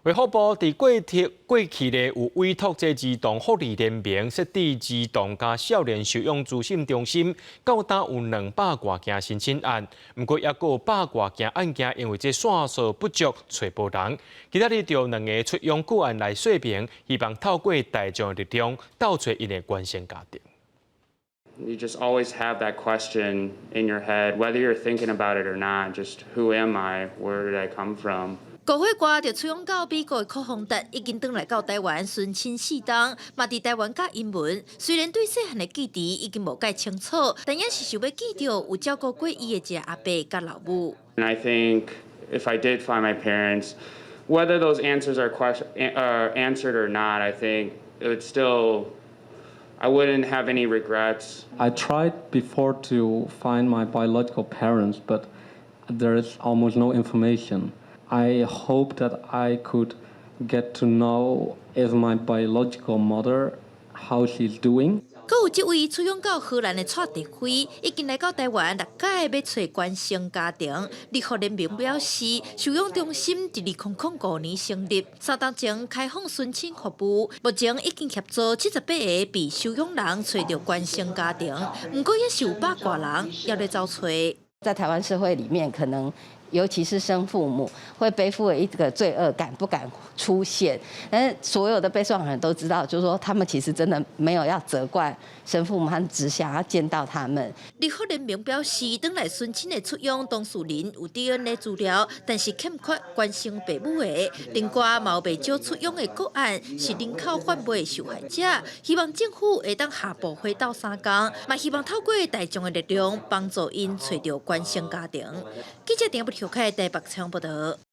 卫福部伫过去咧有委托这儿童福利联盟设置儿童加少年收容资讯中心，到今有200多件申请案，不过也有100多件案件因为这线索不足找无人。今仔日就2个出养个案来说明，希望透过大众的力量，斗找因的原生家庭。 You just always have that question in your head, whether you're thinking about it or not. Just who am I? Where did I come from? 高血挂就出养到美国的柯宏达已经回来到台湾寻亲4档，嘛伫台湾教英文。虽然对细汉的记忆已经无介清楚，但也是想要记着有照顾过伊的一个阿伯甲老母。And I think if I did find my parents, whether those answers are answered or not, I think it would still. I wouldn't have any regrets. I tried before to find my biological parents, but there is almost no information. I hope that I could get to know if my biological mother, how she's doing. 阁有一位出养到荷兰的蔡德辉，已经来到台湾6届要找原生家庭。立法联盟表示，收养中心伫2005年成立，3档前开放申请服务，目前已经协助78个被收养人找到原生家庭，不过也是有100多人要来找找。在台湾社会里面，可能尤其是生父母会背负一个罪恶感，不敢出现。但是所有的被受养人都知道，就是说他们其实真的没有要责怪生父母，他们只想要见到他们。立法联盟表示，等来申请的出养当事人有 DNA 资料，但是欠缺原生父母的。另外，嘛有不少出养的个案是人口贩卖的受害者，希望政府会当下部会斗3工，嘛希望透过大众的力量，帮助因找到原生家庭。记者点不调开台北采访报道。